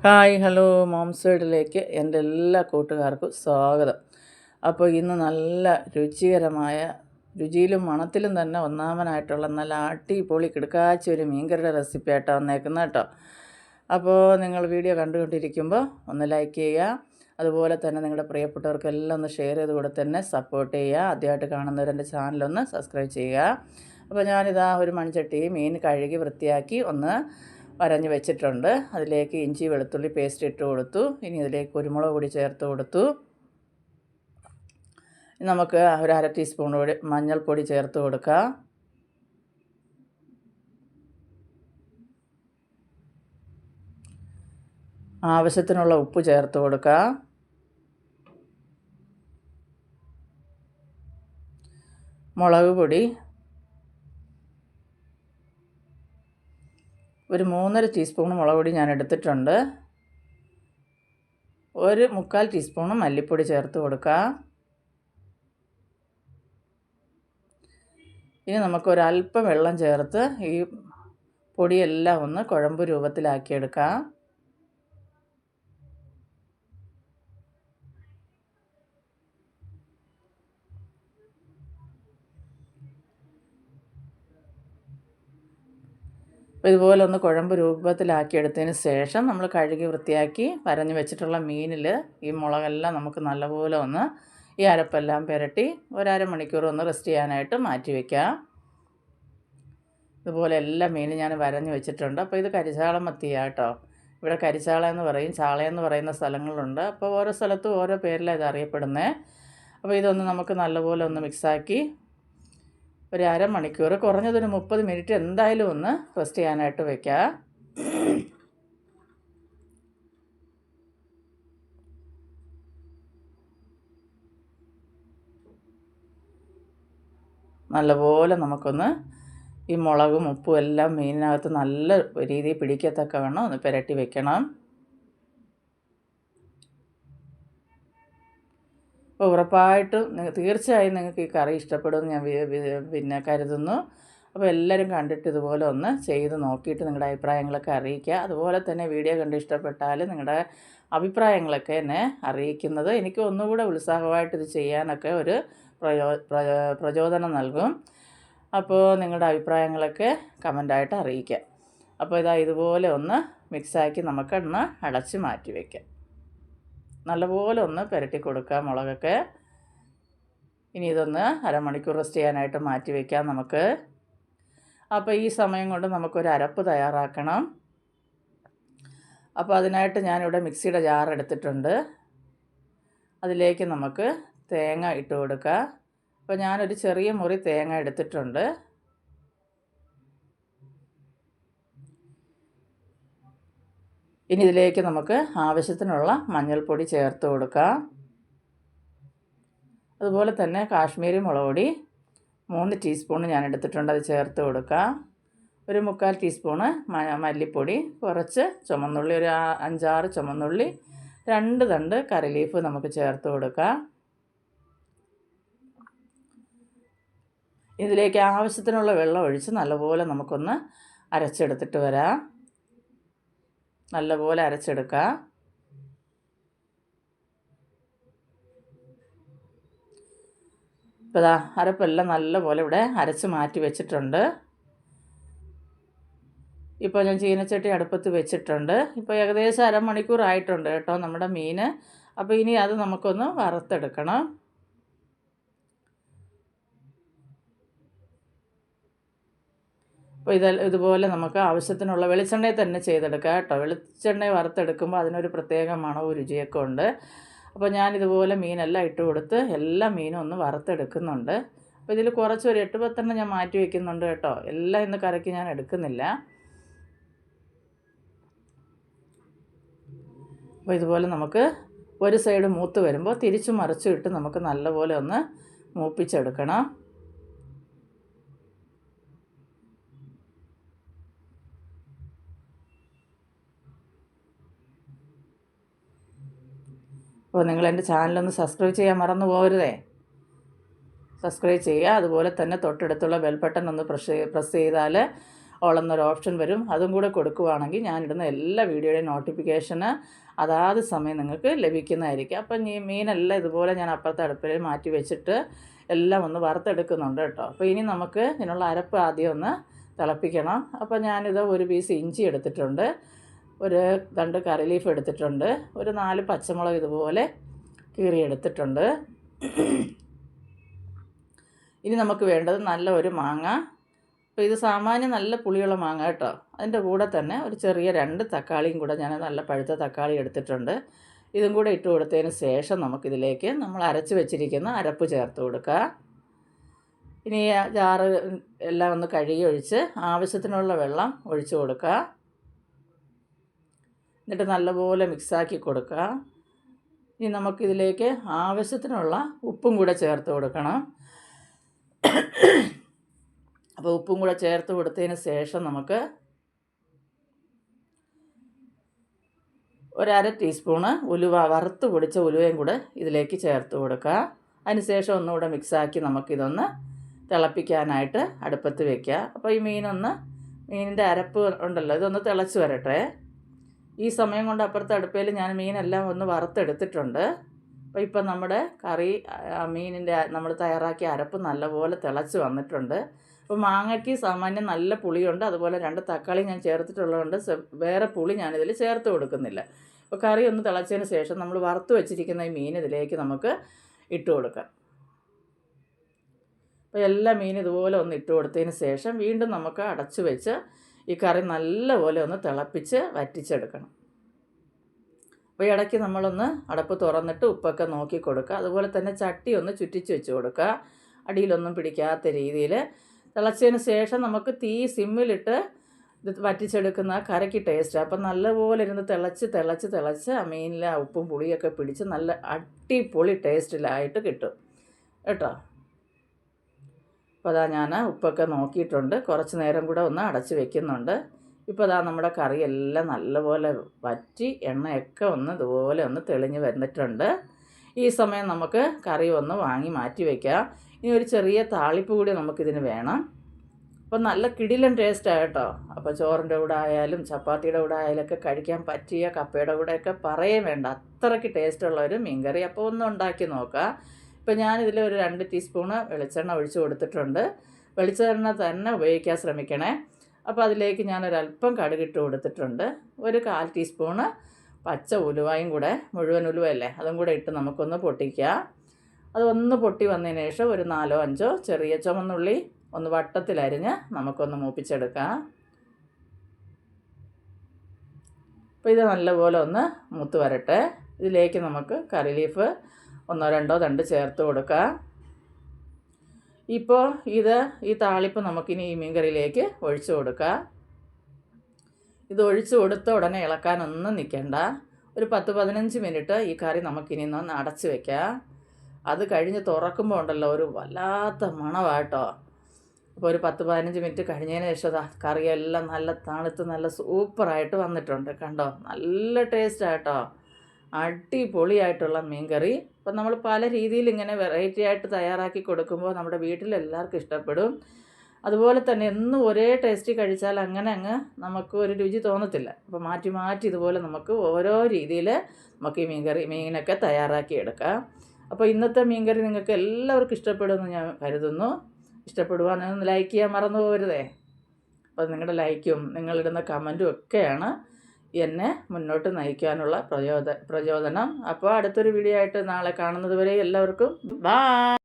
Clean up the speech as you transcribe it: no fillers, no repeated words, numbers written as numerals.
Hi hello moms വേൾഡിലേക്ക് എൻ്റെ എല്ലാ കൂട്ടുകാർക്കും സ്വാഗതം. അപ്പോൾ ഇന്ന് നല്ല രുചിയിലും മണത്തിലും തന്നെ ഒന്നാമനായിട്ടുള്ള നല്ല അടിപൊളി കിടുക്കാച്ചി ഒരു മീൻകറിയുടെ റെസിപ്പി ആയിട്ടാണ് വന്നേക്കുന്നത് കേട്ടോ. അപ്പോൾ നിങ്ങൾ വീഡിയോ കണ്ടുകൊണ്ടിരിക്കുമ്പോൾ ഒന്ന് ലൈക്ക് ചെയ്യുക, അതുപോലെ തന്നെ നിങ്ങളുടെ പ്രിയപ്പെട്ടവർക്കെല്ലാം ഒന്ന് ഷെയർ ചെയ്ത് കൂടെ തന്നെ സപ്പോർട്ട് ചെയ്യുക. ആദ്യമായിട്ട് കാണുന്നവരെൻ്റെ ചാനലൊന്ന് സബ്സ്ക്രൈബ് ചെയ്യുക. അപ്പോൾ ഞാനിതാ ഒരു മൺചട്ടി മീൻ കഴുകി വൃത്തിയാക്കി ഒന്ന് വരഞ്ഞ് വെച്ചിട്ടുണ്ട്. അതിലേക്ക് ഇഞ്ചി വെളുത്തുള്ളി പേസ്റ്റ് ഇട്ട് കൊടുത്തു. ഇനി ഇതിലേക്ക് കുരുമുളക് പൊടി ചേർത്ത് കൊടുത്തു. നമുക്ക് ഒരു 1/2 ടീസ്പൂൺ കൂടി മഞ്ഞൾപ്പൊടി ചേർത്ത് കൊടുക്കാം. ആവശ്യത്തിനുള്ള ഉപ്പ് ചേർത്ത് കൊടുക്കാം. മുളക് പൊടി ഒരു 3.5 ടീസ്പൂൺ മുളക് പൊടി ഞാൻ എടുത്തിട്ടുണ്ട്. ഒരു 3/4 ടീസ്പൂൺ മല്ലിപ്പൊടി ചേർത്ത് കൊടുക്കാം. ഇനി നമുക്കൊരല്പം വെള്ളം ചേർത്ത് ഈ പൊടിയെല്ലാം ഒന്ന് കുഴമ്പ് രൂപത്തിലാക്കിയെടുക്കാം. അപ്പോൾ ഇതുപോലെ ഒന്ന് കുഴമ്പ് രൂപത്തിലാക്കിയെടുത്തതിന് ശേഷം നമ്മൾ കഴുകി വൃത്തിയാക്കി വരഞ്ഞ് വെച്ചിട്ടുള്ള മീനിൽ ഈ മുളകെല്ലാം നമുക്ക് നല്ലപോലെ ഒന്ന് ഈ അരപ്പെല്ലാം പുരട്ടി ഒരു മണിക്കൂർ ഒന്ന് റെസ്റ്റ് ചെയ്യാനായിട്ട് മാറ്റി വയ്ക്കാം. ഇതുപോലെ എല്ലാ മീനും ഞാൻ വരഞ്ഞ് വെച്ചിട്ടുണ്ട്. അപ്പോൾ ഇത് കരിച്ചാള മത്തിയാണ് കേട്ടോ. ഇവിടെ കരിച്ചാള എന്ന് പറയും, ചാളയെന്ന് പറയുന്ന സ്ഥലങ്ങളുണ്ട്. അപ്പോൾ ഓരോ സ്ഥലത്തും ഓരോ പേരിലാണ് ഇത് അറിയപ്പെടുന്നത്. അപ്പോൾ ഇതൊന്ന് നമുക്ക് നല്ലപോലെ ഒന്ന് മിക്സാക്കി ഒരു മണിക്കൂർ, കുറഞ്ഞതൊരു 30 മിനിറ്റ് എന്തായാലും ഒന്ന് റെസ്റ്റ് ചെയ്യാനായിട്ട് വയ്ക്കുക. നല്ലപോലെ നമുക്കൊന്ന് ഈ മുളകും ഉപ്പും എല്ലാം മീനിനകത്ത് നല്ല രീതിയിൽ പിടിക്കത്തക്കവണ്ണം ഒന്ന് പുരട്ടി വെക്കണം. അപ്പോൾ ഉറപ്പായിട്ടും തീർച്ചയായും നിങ്ങൾക്ക് ഈ കറി ഇഷ്ടപ്പെടുമെന്ന് ഞാൻ കരുതുന്നു. അപ്പോൾ എല്ലാവരും കണ്ടിട്ട് ഇതുപോലെ ഒന്ന് ചെയ്ത് നോക്കിയിട്ട് നിങ്ങളുടെ അഭിപ്രായങ്ങളൊക്കെ അറിയിക്കുക. അതുപോലെ തന്നെ വീഡിയോ കണ്ട് ഇഷ്ടപ്പെട്ടാൽ നിങ്ങളുടെ അഭിപ്രായങ്ങളൊക്കെ എന്നെ അറിയിക്കുന്നത് എനിക്ക് ഒന്നുകൂടെ ഉത്സാഹമായിട്ട് ഇത് ചെയ്യാനൊക്കെ ഒരു പ്രചോദനം നൽകും. അപ്പോൾ നിങ്ങളുടെ അഭിപ്രായങ്ങളൊക്കെ കമൻ്റായിട്ട് അറിയിക്കുക. അപ്പോൾ ഇതുപോലെ ഒന്ന് മിക്സാക്കി നമുക്കൊന്ന് അടച്ച് മാറ്റി വയ്ക്കാം. നല്ലപോലെ ഒന്ന് പുരട്ടി കൊടുക്കുക മുളകൊക്കെ. ഇനി ഇതൊന്ന് അരമണിക്കൂർ റെസ്റ്റ് ചെയ്യാനായിട്ട് മാറ്റി വയ്ക്കാം നമുക്ക്. അപ്പോൾ ഈ സമയം കൊണ്ട് നമുക്കൊരു അരപ്പ് തയ്യാറാക്കണം. അപ്പോൾ അതിനായിട്ട് ഞാനിവിടെ മിക്സിയുടെ ജാർ എടുത്തിട്ടുണ്ട്. അതിലേക്ക് നമുക്ക് തേങ്ങ ഇട്ട് കൊടുക്കുക. അപ്പോൾ ഞാനൊരു ചെറിയ മുറി തേങ്ങ എടുത്തിട്ടുണ്ട്. ഇനി ഇതിലേക്ക് നമുക്ക് ആവശ്യത്തിനുള്ള മഞ്ഞൾപ്പൊടി ചേർത്ത് കൊടുക്കാം. അതുപോലെ തന്നെ കാശ്മീരി മുളക് പൊടി 3 ടീസ്പൂൺ ഞാൻ എടുത്തിട്ടുണ്ട്, അത് ചേർത്ത് കൊടുക്കാം. ഒരു 3/4 ടീസ്പൂണ് മല്ലിപ്പൊടി, കുറച്ച് ചുമന്നുള്ളി, ഒരു 5-6 ചുമന്നുള്ളി, 2 തണ്ട് കറി ലീഫ് നമുക്ക് ചേർത്ത് കൊടുക്കാം. ഇതിലേക്ക് ആവശ്യത്തിനുള്ള വെള്ളം ഒഴിച്ച് നല്ലപോലെ നമുക്കൊന്ന് അരച്ചെടുത്തിട്ട് വരാം. നല്ലപോലെ അരച്ചെടുക്കുക. ഇപ്പോൾ അരപ്പെല്ലാം നല്ലപോലെ ഇവിടെ അരച്ച് മാറ്റി വെച്ചിട്ടുണ്ട്. ഇപ്പോൾ ഞാൻ ചീനച്ചട്ടി അടുപ്പത്ത് വെച്ചിട്ടുണ്ട്. ഇപ്പോൾ ഏകദേശം അരമണിക്കൂർ ആയിട്ടുണ്ട് കേട്ടോ നമ്മുടെ മീൻ. അപ്പോൾ ഇനി അത് നമുക്കൊന്ന് വറുത്തെടുക്കണം. അപ്പോൾ ഇതുപോലെ നമുക്ക് ആവശ്യത്തിനുള്ള വെളിച്ചെണ്ണയിൽ തന്നെ ചെയ്തെടുക്കുക കേട്ടോ. വെളിച്ചെണ്ണ വറുത്തെടുക്കുമ്പോൾ അതിനൊരു പ്രത്യേക മണവും രുചിയൊക്കെ ഉണ്ട്. അപ്പോൾ ഞാനിതുപോലെ മീനെല്ലാം ഇട്ട് കൊടുത്ത് എല്ലാ മീനും ഒന്ന് വറുത്തെടുക്കുന്നുണ്ട്. അപ്പോൾ ഇതിൽ കുറച്ച് ഒരു 8-10 ഞാൻ മാറ്റി വയ്ക്കുന്നുണ്ട് കേട്ടോ. എല്ലാം ഇന്ന് കറിക്ക് ഞാൻ എടുക്കുന്നില്ല. അപ്പോൾ ഇതുപോലെ നമുക്ക് ഒരു സൈഡ് മൂത്ത് വരുമ്പോൾ തിരിച്ചു മറിച്ചും ഇട്ട് നമുക്ക് നല്ലപോലെ ഒന്ന് മൂപ്പിച്ചെടുക്കണം. അപ്പോൾ നിങ്ങൾ എൻ്റെ ചാനലൊന്ന് സബ്സ്ക്രൈബ് ചെയ്യാൻ മറന്നു പോകരുതേ. സബ്സ്ക്രൈബ് ചെയ്യുക. അതുപോലെ തന്നെ തൊട്ടടുത്തുള്ള ബെൽ ബട്ടൺ ഒന്ന് പ്രസ് ചെയ്താൽ ഓൾ എന്നൊരു ഓപ്ഷൻ വരും. അതും കൂടെ കൊടുക്കുവാണെങ്കിൽ ഞാനിടുന്ന എല്ലാ വീഡിയോയുടെയും നോട്ടിഫിക്കേഷന് അതാത് സമയം നിങ്ങൾക്ക് ലഭിക്കുന്നതായിരിക്കും. അപ്പം ഈ മീനെല്ലാം ഇതുപോലെ ഞാൻ അപ്പുറത്തെ അടുപ്പിൽ മാറ്റി വെച്ചിട്ട് എല്ലാം ഒന്ന് വറുത്തെടുക്കുന്നുണ്ട് കേട്ടോ. അപ്പോൾ ഇനി നമുക്ക് ഇതിനുള്ള അരപ്പ് ആദ്യം ഒന്ന് തിളപ്പിക്കണം. അപ്പോൾ ഞാനിത് ഒരു പീസ് ഇഞ്ചി എടുത്തിട്ടുണ്ട്, ഒരു 2 കറി ലീഫ് എടുത്തിട്ടുണ്ട്, ഒരു 4 പച്ചമുളക് ഇതുപോലെ കീറിയെടുത്തിട്ടുണ്ട്. ഇനി നമുക്ക് വേണ്ടത് നല്ല ഒരു മാങ്ങ. അപ്പോൾ ഇത് സാമാന്യം നല്ല പുളിയുള്ള മാങ്ങ കേട്ടോ. അതിൻ്റെ കൂടെ തന്നെ ഒരു ചെറിയ 2 തക്കാളിയും കൂടെ ഞാൻ നല്ല പഴുത്ത തക്കാളി എടുത്തിട്ടുണ്ട്. ഇതും കൂടെ ഇട്ട് കൊടുത്തതിന് ശേഷം നമുക്കിതിലേക്ക് നമ്മൾ അരച്ച് വെച്ചിരിക്കുന്ന അരപ്പ് ചേർത്ത് കൊടുക്കുക. ഇനി ജാറ് എല്ലാം ഒന്ന് കഴുകി ഒഴിച്ച് ആവശ്യത്തിനുള്ള വെള്ളം ഒഴിച്ച് കൊടുക്കുക. എന്നിട്ട് നല്ലപോലെ മിക്സാക്കി കൊടുക്കുക. ഇനി നമുക്കിതിലേക്ക് ആവശ്യത്തിനുള്ള ഉപ്പും കൂടെ ചേർത്ത് കൊടുക്കണം. അപ്പോൾ ഉപ്പും കൂടെ ചേർത്ത് കൊടുത്തതിന് ശേഷം നമുക്ക് ഒരു 1/2 ടീസ്പൂണ് ഉലുവ, വറുത്ത് പൊടിച്ച ഉലുവയും കൂടെ ഇതിലേക്ക് ചേർത്ത് കൊടുക്കുക. അതിന് ശേഷം ഒന്നുകൂടെ മിക്സാക്കി നമുക്കിതൊന്ന് തിളപ്പിക്കാനായിട്ട് അടുപ്പത്ത് വയ്ക്കുക. അപ്പോൾ ഈ മീനിൻ്റെ അരപ്പ് ഉണ്ടല്ലോ, ഇതൊന്ന് തിളച്ച് വരട്ടെ. ഈ സമയം കൊണ്ട് അപ്പുറത്തെ അടുപ്പയിൽ ഞാൻ മീനെല്ലാം ഒന്ന് വറുത്തെടുത്തിട്ടുണ്ട്. അപ്പോൾ ഇപ്പം നമ്മുടെ കറി മീനിൻ്റെ നമ്മൾ തയ്യാറാക്കിയ അരപ്പ് നല്ലപോലെ തിളച്ച് വന്നിട്ടുണ്ട്. അപ്പോൾ മാങ്ങയ്ക്ക് സാമാന്യം നല്ല പുളിയുണ്ട്, അതുപോലെ 2 തക്കാളി ഞാൻ ചേർത്തിട്ടുള്ളതുകൊണ്ട് വേറെ പുളി ഞാനിതിൽ ചേർത്ത് കൊടുക്കുന്നില്ല. അപ്പോൾ കറി ഒന്ന് തിളച്ചതിന് ശേഷം നമ്മൾ വറുത്ത് വെച്ചിരിക്കുന്ന ഈ മീൻ ഇതിലേക്ക് നമുക്ക് ഇട്ട് കൊടുക്കാം. അപ്പോൾ എല്ലാ മീൻ ഇതുപോലെ ഒന്ന് ഇട്ട് കൊടുത്തതിന് ശേഷം വീണ്ടും നമുക്ക് അടച്ച് വെച്ച് ഈ കറി നല്ലപോലെ ഒന്ന് തിളപ്പിച്ച് വറ്റിച്ചെടുക്കണം. അപ്പോൾ ഇടയ്ക്ക് നമ്മളൊന്ന് അടപ്പ് തുറന്നിട്ട് ഉപ്പൊക്കെ നോക്കി കൊടുക്കുക. അതുപോലെ തന്നെ ചട്ടി ഒന്ന് ചുറ്റിച്ച് വെച്ച് കൊടുക്കുക, അടിയിലൊന്നും പിടിക്കാത്ത രീതിയിൽ. തിളച്ചതിന് ശേഷം നമുക്ക് തീ സിമ്മിലിട്ട് ഇത് വറ്റിച്ചെടുക്കുന്ന കറിക്ക് ടേസ്റ്റ്. അപ്പം നല്ലപോലെ ഇരുന്ന് തിളച്ച് ആ മീനിലെ ഉപ്പും പുളിയൊക്കെ പിടിച്ച് നല്ല അടിപൊളി ടേസ്റ്റിലായിട്ട് കിട്ടും കേട്ടോ. അപ്പോൾ അതാ ഞാൻ ഉപ്പൊക്കെ നോക്കിയിട്ടുണ്ട്, കുറച്ച് നേരം കൂടെ ഒന്ന് അടച്ച് വെക്കുന്നുണ്ട്. ഇപ്പോൾ അതാ നമ്മുടെ കറിയെല്ലാം നല്ലപോലെ വറ്റി എണ്ണയൊക്കെ ഒന്ന് ഇതുപോലെ ഒന്ന് തെളിഞ്ഞ് വന്നിട്ടുണ്ട്. ഈ സമയം നമുക്ക് കറി ഒന്ന് വാങ്ങി മാറ്റി വയ്ക്കാം. ഇനി ഒരു ചെറിയ താളിപ്പ് കൂടി നമുക്കിതിന് വേണം. അപ്പോൾ നല്ല കിടിലൻ ടേസ്റ്റാണ് കേട്ടോ. അപ്പോൾ ചോറിൻ്റെ കൂടെ ആയാലും ചപ്പാത്തിയുടെ കൂടെ ആയാലും ഒക്കെ കഴിക്കാൻ പറ്റിയ, കപ്പയുടെ കൂടെയൊക്കെ പറയേ വേണ്ട, അത്രയ്ക്ക് ടേസ്റ്റുള്ള ഒരു മീൻകറി. അപ്പോൾ ഒന്ന് ഉണ്ടാക്കി നോക്കുക. ഇപ്പോൾ ഞാനിതിൽ ഒരു 2 ടീസ്പൂണ് വെളിച്ചെണ്ണ ഒഴിച്ച് കൊടുത്തിട്ടുണ്ട്. വെളിച്ചെണ്ണ തന്നെ ഉപയോഗിക്കാൻ ശ്രമിക്കണേ. അപ്പോൾ അതിലേക്ക് ഞാനൊരല്പം കടുകിട്ട് കൊടുത്തിട്ടുണ്ട്. ഒരു 1/4 ടീസ്പൂണ് പച്ച ഉലുവയും കൂടെ, മുഴുവൻ ഉലുവയല്ലേ, അതും കൂടെ ഇട്ട് നമുക്കൊന്ന് പൊട്ടിക്കുക. അതൊന്ന് പൊട്ടി വന്നതിന് ശേഷം ഒരു 4 5 ചെറിയ ചുമന്നുള്ളി ഒന്ന് വട്ടത്തിലരിഞ്ഞ് നമുക്കൊന്ന് മൂപ്പിച്ചെടുക്കാം. അപ്പോൾ ഇത് നല്ലപോലെ ഒന്ന് മൂത്ത് വരട്ടെ. ഇതിലേക്ക് നമുക്ക് കറി ലീഫ് 1 2 തണ്ട് ചേർത്ത് കൊടുക്കാം. ഇപ്പോൾ ഈ താളിപ്പ് നമുക്കിനി ഈ മീൻകറിയിലേക്ക് ഒഴിച്ച് കൊടുക്കാം. ഇത് ഒഴിച്ച് കൊടുത്ത ഉടനെ ഇളക്കാനൊന്നും നിൽക്കണ്ട. ഒരു 10 15 മിനിറ്റ് ഈ കറി നമുക്കിനി ഒന്ന് അടച്ച് വയ്ക്കാം. അത് കഴിഞ്ഞ് തുറക്കുമ്പോൾ ഉണ്ടല്ലോ ഒരു വല്ലാത്ത മണമാട്ടോ. അപ്പോൾ ഒരു 10 15 മിനിറ്റ് കഴിഞ്ഞതിന് ശേഷം കറിയെല്ലാം നല്ല തണുത്ത് നല്ല സൂപ്പറായിട്ട് വന്നിട്ടുണ്ട്. കണ്ടോ, നല്ല ടേസ്റ്റാട്ടോ, അടിപൊളിയായിട്ടുള്ള മീൻകറി. അപ്പം നമ്മൾ പല രീതിയിൽ ഇങ്ങനെ വെറൈറ്റി ആയിട്ട് തയ്യാറാക്കി കൊടുക്കുമ്പോൾ നമ്മുടെ വീട്ടിലെല്ലാവർക്കും ഇഷ്ടപ്പെടും. അതുപോലെ തന്നെ എന്നും ഒരേ ടേസ്റ്റ് കഴിച്ചാൽ അങ്ങനെ അങ്ങ് നമുക്ക് ഒരു രുചി തോന്നത്തില്ല. അപ്പോൾ മാറ്റി മാറ്റി ഇതുപോലെ നമുക്ക് ഓരോ രീതിയിൽ നമുക്ക് ഈ മീനൊക്കെ തയ്യാറാക്കി എടുക്കാം. അപ്പോൾ ഇന്നത്തെ മീൻകറി നിങ്ങൾക്ക് എല്ലാവർക്കും ഇഷ്ടപ്പെടുമെന്ന് ഞാൻ കരുതുന്നു. ഇഷ്ടപ്പെടുവാനൊന്ന് ലൈക്ക് ചെയ്യാൻ മറന്നു പോകരുതേ. അപ്പോൾ നിങ്ങളുടെ ലൈക്കും നിങ്ങളിടുന്ന കമൻറ്റും ഒക്കെയാണ് എന്നെ മുന്നോട്ട് നയിക്കാനുള്ള പ്രചോദനം. അപ്പോൾ അടുത്തൊരു വീഡിയോ ആയിട്ട് നാളെ കാണുന്നത് വരെ എല്ലാവർക്കും ബൈ.